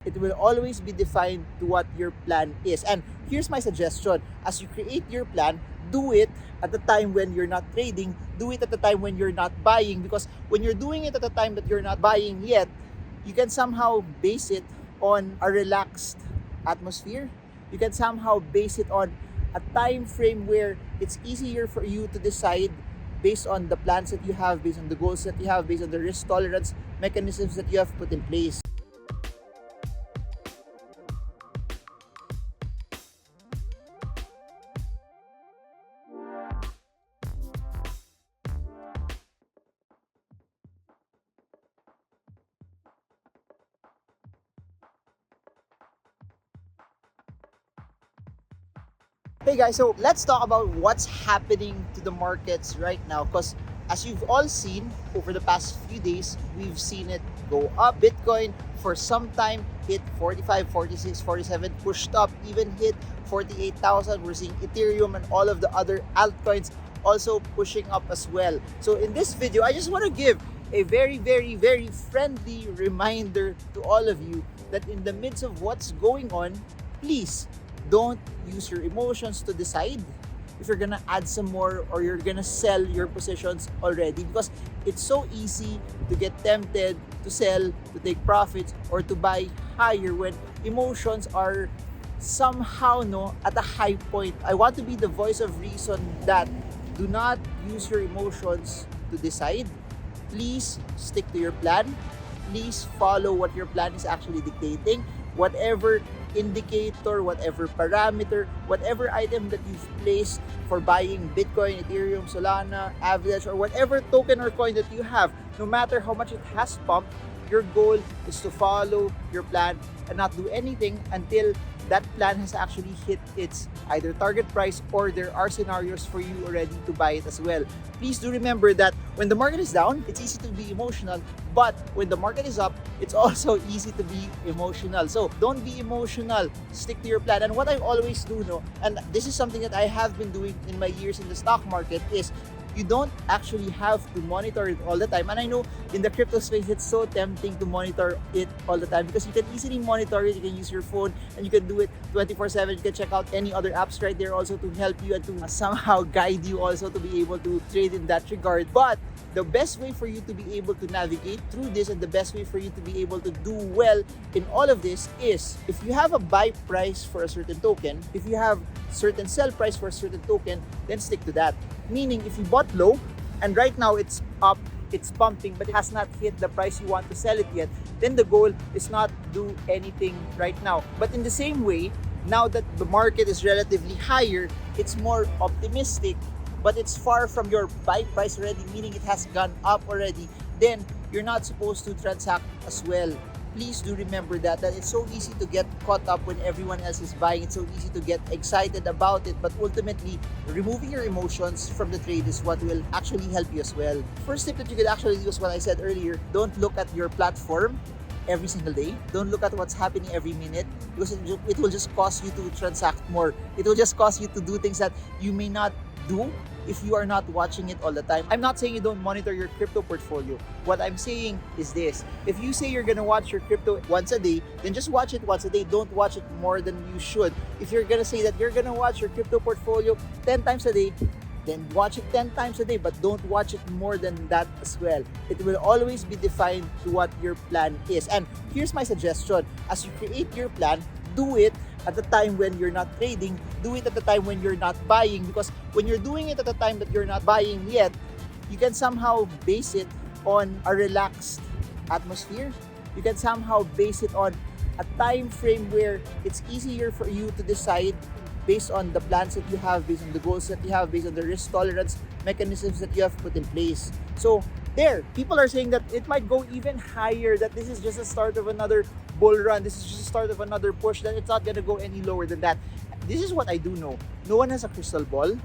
It will always be defined to what your plan is. And here's my suggestion. As you create your plan, do it at the time when you're not trading. Do it at the time when you're not buying. Because when you're doing it at the time that you're not buying yet, you can somehow base it on a relaxed atmosphere. You can somehow base it on a time frame where it's easier for you to decide based on the plans that you have, based on the goals that you have, based on the risk tolerance mechanisms that you have put in place. Hey guys, so let's talk about what's happening to the markets right now, because as you've all seen over the past few days, we've seen it go up. Bitcoin for some time hit 45, 46, 47, pushed up, even hit 48,000. We're seeing Ethereum and all of the other altcoins also pushing up as well. So in this video, I just want to give a very friendly reminder to all of you that in the midst of what's going on, please don't use your emotions to decide if you're gonna add some more or you're gonna sell your positions already, because it's so easy to get tempted to sell, to take profits, or to buy higher when emotions are somehow at a high point. I want to be the voice of reason that do not use your emotions to decide. Please stick to your plan. Please follow what your plan is actually dictating. Whatever indicator, whatever parameter, whatever item that you've placed for buying Bitcoin, Ethereum, Solana, Avalanche, or whatever token or coin that you have, no matter how much it has pumped, your goal is to follow your plan and not do anything until that plan has actually hit its either target price or there are scenarios for you already to buy it as well. Please do remember that when the market is down, it's easy to be emotional, but when the market is up, it's also easy to be emotional. So don't be emotional, stick to your plan. And what I always do, and this is something that I have been doing in my years in the stock market, is you don't actually have to monitor it all the time. And I know in the crypto space, it's so tempting to monitor it all the time because you can easily monitor it. You can use your phone and you can do it 24/7. You can check out any other apps right there also to help you and to somehow guide you also to be able to trade in that regard. But the best way for you to be able to navigate through this and the best way for you to be able to do well in all of this is if you have a buy price for a certain token, if you have certain sell price for a certain token, then stick to that. Meaning if you bought low and right now it's up, it's pumping, but it has not hit the price you want to sell it yet, then the goal is not do anything right now. But in the same way, now that the market is relatively higher, it's more optimistic, but it's far from your buy price already, meaning it has gone up already, then you're not supposed to transact as well. Please do remember that it's so easy to get caught up when everyone else is buying. It's so easy to get excited about it, but ultimately, removing your emotions from the trade is what will actually help you as well. First tip that you could actually do is what I said earlier. Don't look at your platform every single day. Don't look at what's happening every minute, because it will just cause you to transact more. It will just cause you to do things that you may not do if you are not watching it all the time. I'm not saying you don't monitor your crypto portfolio. What I'm saying is this: if you say you're gonna watch your crypto once a day, then just watch it once a day. Don't watch it more than you should. If you're gonna say that you're gonna watch your crypto portfolio 10 times a day, then watch it 10 times a day, but don't watch it more than that as well. It will always be defined to what your plan is. And here's my suggestion: as you create your plan, do it at the time when you're not trading. Do it at the time when you're not buying, because when you're doing it at the time that you're not buying yet, you can somehow base it on a relaxed atmosphere. You can somehow base it on a time frame where it's easier for you to decide based on the plans that you have, based on the goals that you have, based on the risk tolerance mechanisms that you have put in place. So there, people are saying that it might go even higher, that this is just a start of another bull run, this is just a start of another push, that it's not gonna go any lower than that. This is what I do know. No one has a crystal ball.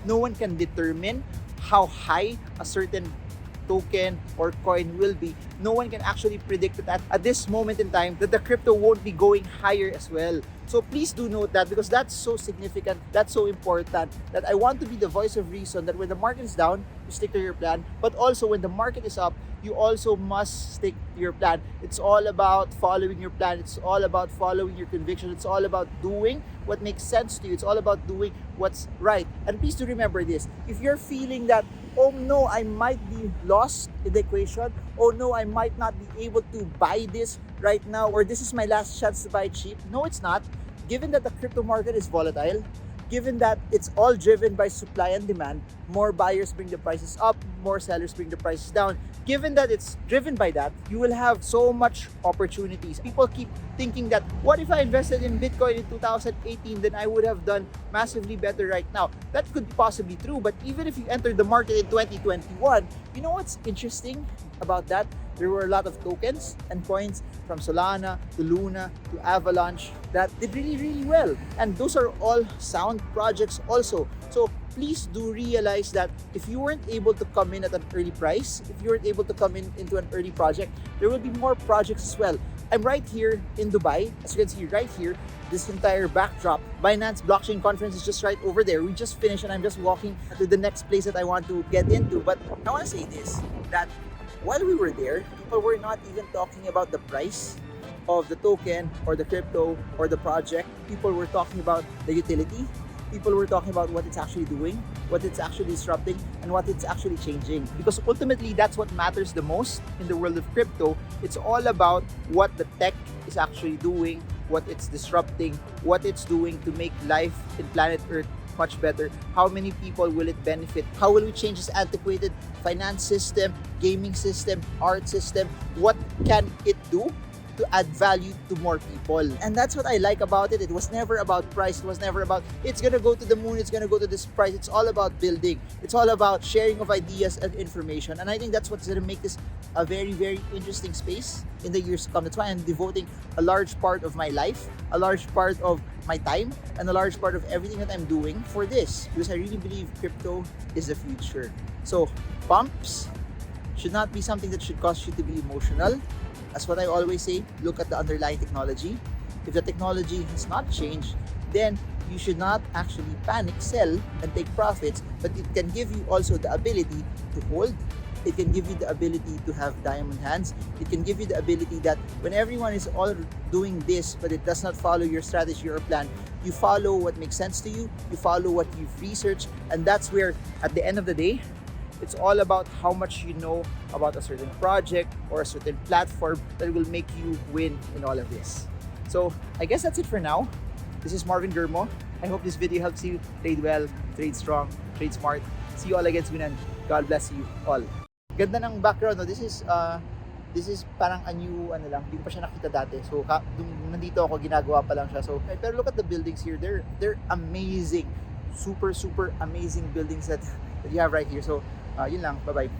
No one can determine how high a certain token or coin will be, no one can actually predict that at this moment in time that the crypto won't be going higher as well. So please do note that, because that's so significant, that's so important, that I want to be the voice of reason that when the market is down, you stick to your plan, but also when the market is up, you also must stick to your plan. It's all about following your plan. It's all about following your conviction. It's all about doing what makes sense to you. It's all about doing what's right. And please do remember this. If you're feeling that, oh no, I might be lost in the equation, oh no, I might not be able to buy this right now, or this is my last chance to buy cheap. No, it's not. Given that the crypto market is volatile, given that it's all driven by supply and demand, more buyers bring the prices up, more sellers bring the prices down. Given that it's driven by that, you will have so much opportunities. People keep thinking that, what if I invested in Bitcoin in 2018, then I would have done massively better right now. That could be possibly true, but even if you entered the market in 2021, you know what's interesting about that? There were a lot of tokens and coins from Solana to Luna to Avalanche that did really, really well. And those are all sound projects also. So please do realize that if you weren't able to come in at an early price, if you weren't able to come in into an early project, there will be more projects as well. I'm right here in Dubai. As you can see right here, this entire backdrop, Binance Blockchain Conference is just right over there. We just finished and I'm just walking to the next place that I want to get into. But I want to say this, that while we were there, people were not even talking about the price of the token or the crypto or the project. People were talking about the utility. People were talking about what it's actually doing, what it's actually disrupting, and what it's actually changing. Because ultimately, that's what matters the most in the world of crypto. It's all about what the tech is actually doing, what it's disrupting, what it's doing to make life in planet Earth much better. How many people will it benefit? How will we change this antiquated finance system, gaming system, art system? What can it do to add value to more people? And that's what I like about it. It was never about price. It was never about, it's gonna go to the moon, it's gonna go to this price. It's all about building. It's all about sharing of ideas and information. And I think that's what's gonna make this a very, very interesting space in the years to come. That's why I'm devoting a large part of my life, a large part of my time, and a large part of everything that I'm doing for this, because I really believe crypto is the future. So pumps should not be something that should cause you to be emotional. As what I always say, look at the underlying technology. If the technology has not changed, then you should not actually panic sell and take profits, but it can give you also the ability to hold. It can give you the ability to have diamond hands. It can give you the ability that when everyone is all doing this, but it does not follow your strategy or plan, you follow what makes sense to you, you follow what you've researched, and that's where, at the end of the day, it's all about how much you know about a certain project or a certain platform that will make you win in all of this. So I guess that's it for now. This is Marvin Germo. I hope this video helps you trade well, trade strong, trade smart. See you all again soon, and God bless you all. Ganda ng background, no? This is parang a new, hindi ko pa siya nakita dati. So, nandito ako, ginagawa pa lang siya. So, pero look at the buildings here. They're amazing. Super, super amazing buildings that you have right here. So, yun lang. Bye-bye.